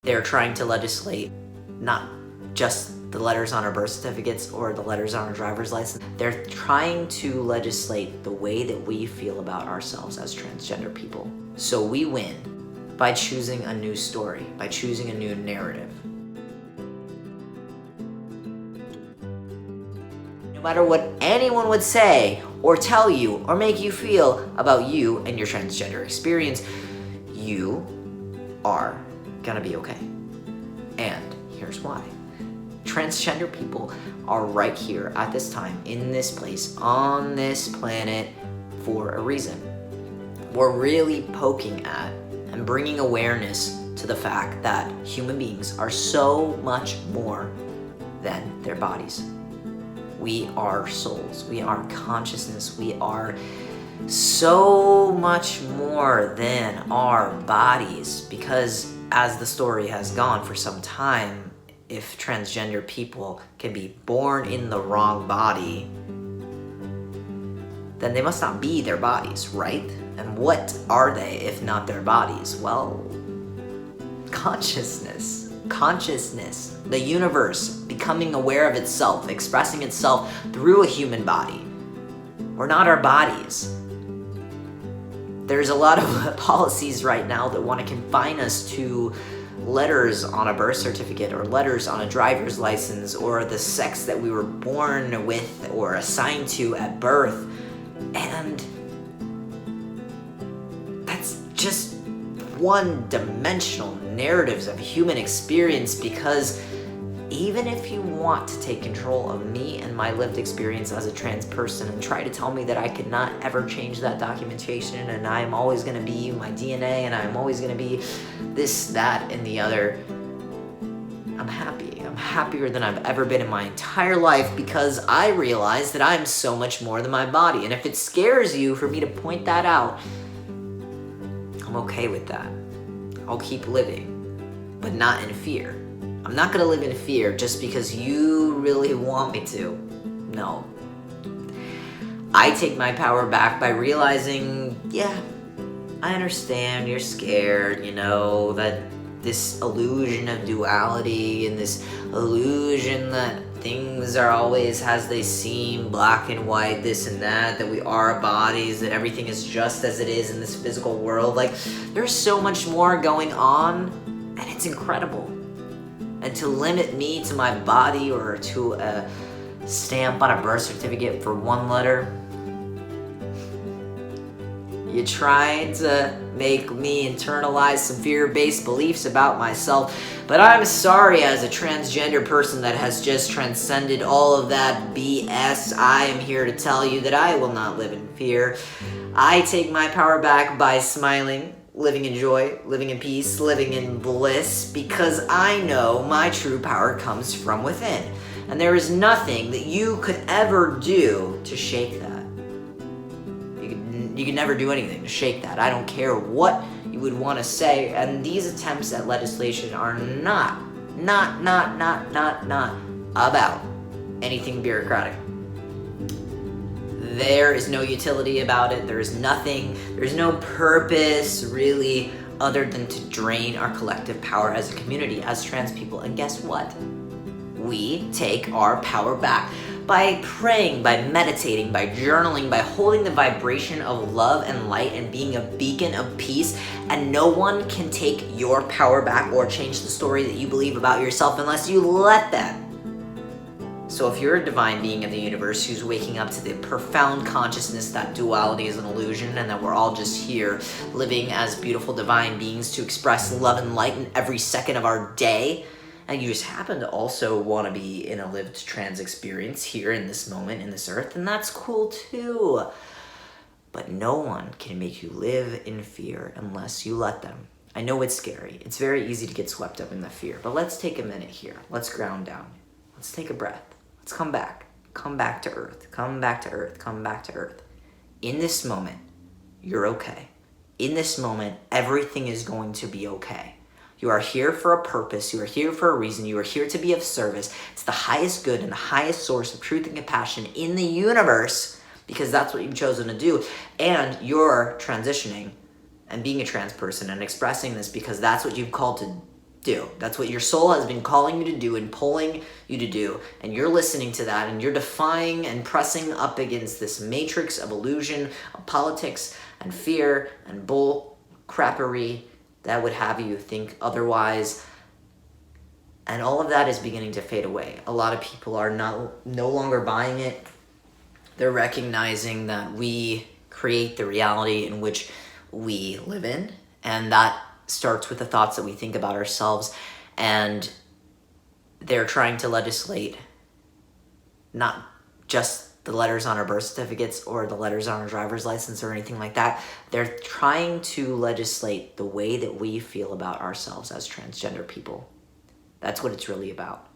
They're trying to legislate not just the letters on our birth certificates or the letters on our driver's license. They're trying to legislate the way that we feel about ourselves as transgender people. So we win by choosing a new story, by choosing a new narrative. No matter what anyone would say or tell you or make you feel about you and your transgender experience, you are gonna be okay. And here's why. Transgender people are right here at this time, in this place, on this planet for a reason. We're really poking at and bringing awareness to the fact that human beings are so much more than their bodies. We are souls, we are consciousness, we are so much more than our bodies, because as the story has gone for some time, if transgender people can be born in the wrong body, then they must not be their bodies, right? And what are they if not their bodies? Well, consciousness, the universe becoming aware of itself, expressing itself through a human body. We're not our bodies. There's a lot of policies right now that want to confine us to letters on a birth certificate or letters on a driver's license or the sex that we were born with or assigned to at birth. And that's just one-dimensional narratives of human experience, because even if you want to take control of me and my lived experience as a trans person and try to tell me that I could not ever change that documentation and I'm always going to be my DNA and I'm always going to be this, that, and the other, I'm happy. I'm happier than I've ever been in my entire life, because I realize that I'm so much more than my body. And if it scares you for me to point that out, I'm okay with that. I'll keep living, but not in fear. I'm not gonna live in fear just because you really want me to. No. I take my power back by realizing, yeah, I understand you're scared, that this illusion of duality and this illusion that things are always as they seem, black and white, this and that we are bodies, that everything is just as it is in this physical world. Like, there's so much more going on, and it's incredible. And to limit me to my body or to a stamp on a birth certificate for one letter, you tried to make me internalize some fear-based beliefs about myself, but I'm sorry, as a transgender person that has just transcended all of that BS, I am here to tell you that I will not live in fear. I take my power back by smiling, living in joy, living in peace, living in bliss, because I know my true power comes from within. And there is nothing that you could ever do to shake that. You could never do anything to shake that. I don't care what you would want to say, and these attempts at legislation are not about anything bureaucratic. There is no utility about it. There's no purpose really other than to drain our collective power as a community, as trans people. And guess what? We take our power back by praying, by meditating, by journaling, by holding the vibration of love and light and being a beacon of peace. And no one can take your power back or change the story that you believe about yourself unless you let them. So if you're a divine being of the universe who's waking up to the profound consciousness that duality is an illusion and that we're all just here living as beautiful divine beings to express love and light in every second of our day, and you just happen to also want to be in a lived trans experience here in this moment in this earth, and that's cool too. But no one can make you live in fear unless you let them. I know it's scary. It's very easy to get swept up in the fear, but let's take a minute here. Let's ground down. Let's take a breath. Let's come back. Come back to earth. Come back to earth. Come back to earth. In this moment, you're okay. In this moment, everything is going to be okay. You are here for a purpose. You are here for a reason. You are here to be of service. It's the highest good and the highest source of truth and compassion in the universe, because that's what you've chosen to do. And you're transitioning and being a trans person and expressing this because that's what you've called to do. That's what your soul has been calling you to do and pulling you to do. And you're listening to that, and you're defying and pressing up against this matrix of illusion, of politics and fear and bull crappery that would have you think otherwise. And all of that is beginning to fade away. A lot of people are no longer buying it. They're recognizing that we create the reality in which we live in, and that starts with the thoughts that we think about ourselves. And they're trying to legislate not just the letters on our birth certificates or the letters on our driver's license or anything like that. They're trying to legislate the way that we feel about ourselves as transgender people. That's what it's really about.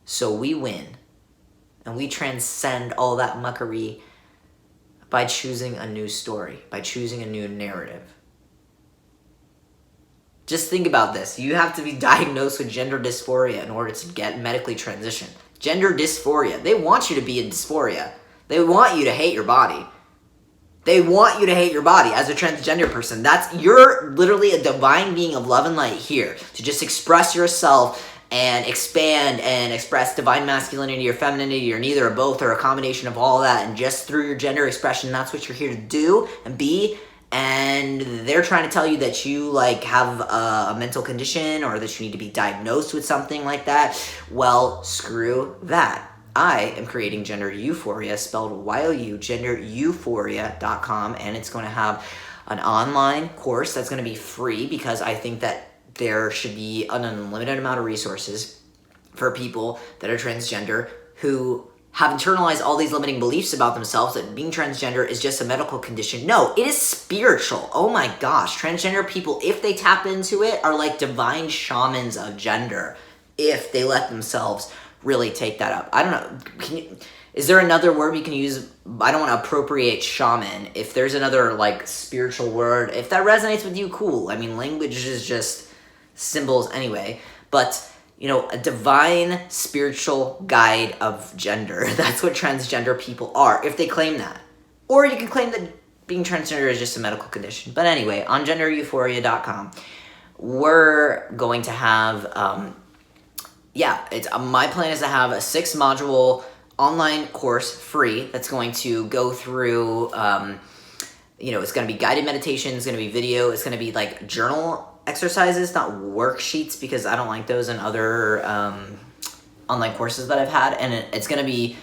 So we win, and we transcend all that muckery by choosing a new story, by choosing a new narrative. Just think about this. You have to be diagnosed with gender dysphoria in order to get medically transitioned. Gender dysphoria. They want you to be in dysphoria. They want you to hate your body. They want you to hate your body as a transgender person. You're literally a divine being of love and light here to just express yourself and expand and express divine masculinity or femininity or neither or both or a combination of all that. And just through your gender expression, that's what you're here to do and be. And they're trying to tell you that you have a mental condition or that you need to be diagnosed with something like that. Well, screw that. I am creating Gender Euphoria, spelled Y-O-U, gendereuphoria.com, and it's going to have an online course that's going to be free because I think that there should be an unlimited amount of resources for people that are transgender who have internalized all these limiting beliefs about themselves that being transgender is just a medical condition. No, it is spiritual. Oh my gosh, transgender people, if they tap into it, are like divine shamans of gender if they let themselves really take that up. I don't know. Is there another word we can use? I don't want to appropriate shaman. If there's another spiritual word, if that resonates with you, cool. I mean, language is just symbols anyway. But a divine spiritual guide of gender. That's what transgender people are, if they claim that. Or you can claim that being transgender is just a medical condition. But anyway, on gendereuphoria.com, we're going to have, my plan is to have a 6-module online course free that's going to go through, it's going to be guided meditation, it's going to be video, it's going to be journal exercises, not worksheets, because I don't like those in other online courses that I've had. And it's going to be,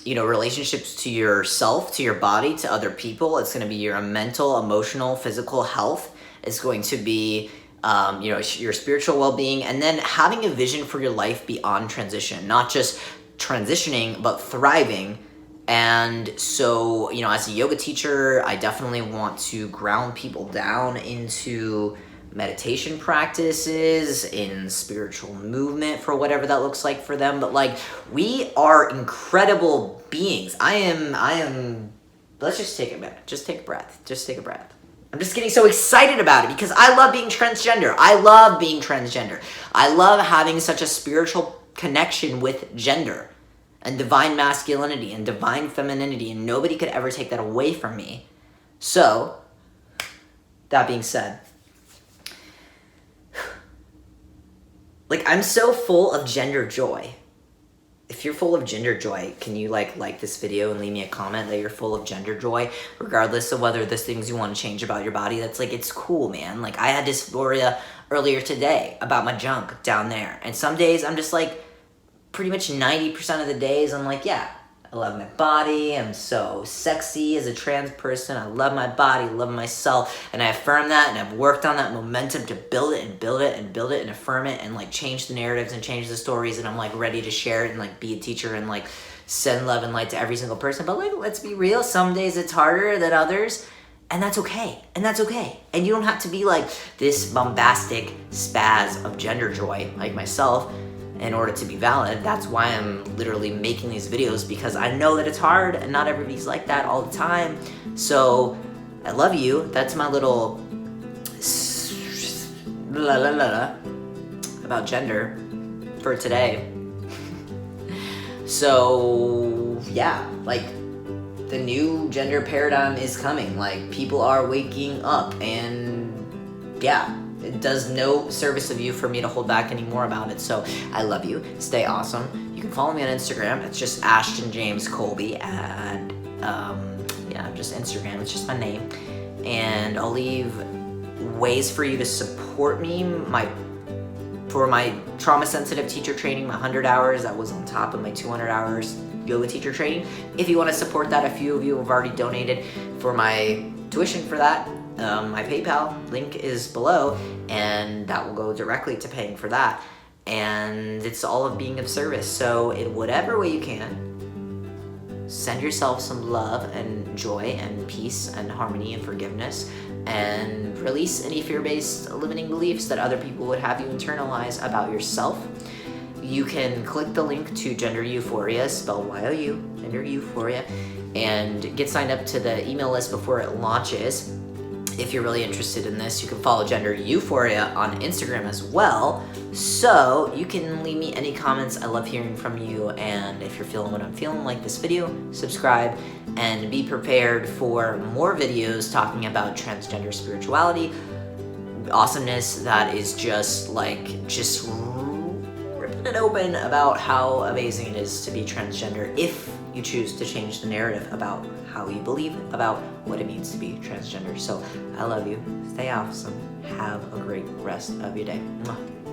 relationships to yourself, to your body, to other people. It's going to be your mental, emotional, physical health. It's going to be, your spiritual well-being, and then having a vision for your life beyond transition, not just transitioning, but thriving. And so, as a yoga teacher, I definitely want to ground people down into meditation practices, in spiritual movement for whatever that looks like for them. But we are incredible beings. I am, let's just take a minute. Just take a breath. Just take a breath. I'm just getting so excited about it because I love being transgender. I love being transgender. I love having such a spiritual connection with gender and divine masculinity and divine femininity, and nobody could ever take that away from me. So, that being said, I'm so full of gender joy. If you're full of gender joy, can you like this video and leave me a comment that you're full of gender joy, regardless of whether there's things you want to change about your body? That's it's cool, man. I had dysphoria earlier today about my junk down there, and some days I'm just pretty much 90% of the days I'm yeah, I love my body, I'm so sexy as a trans person, I love my body, love myself, and I affirm that, and I've worked on that momentum to build it and build it and build it and affirm it and change the narratives and change the stories, and I'm ready to share it and be a teacher and send love and light to every single person. But let's be real, some days it's harder than others, and that's okay, and you don't have to be this bombastic spaz of gender joy like myself in order to be valid. That's why I'm literally making these videos, because I know that it's hard and not everybody's like that all the time. So I love you. That's my little about gender for today. So yeah, the new gender paradigm is coming. People are waking up, and yeah, does no service of you for me to hold back anymore about it. So I love you. Stay awesome. You can follow me on Instagram. It's just Ashton James Colby, and yeah, just Instagram. It's just my name. And I'll leave ways for you to support me. For my trauma-sensitive teacher training, my 100 hours, that was on top of my 200 hours yoga teacher training. If you want to support that, a few of you have already donated for my tuition for that. My PayPal link is below, and that will go directly to paying for that. And it's all of being of service. So in whatever way you can, send yourself some love and joy and peace and harmony and forgiveness, and release any fear-based limiting beliefs that other people would have you internalize about yourself. You can click the link to Gender Euphoria, spelled Y-O-U, Gender Euphoria, and get signed up to the email list before it launches. If you're really interested in this, you can follow Gender Euphoria on Instagram as well. So you can leave me any comments. I love hearing from you. And if you're feeling what I'm feeling, like this video, subscribe, and be prepared for more videos talking about transgender spirituality, awesomeness that is just ripping it open about how amazing it is to be transgender if you choose to change the narrative about how you believe about what it means to be transgender. So I love you. Stay awesome. Have a great rest of your day. Mwah.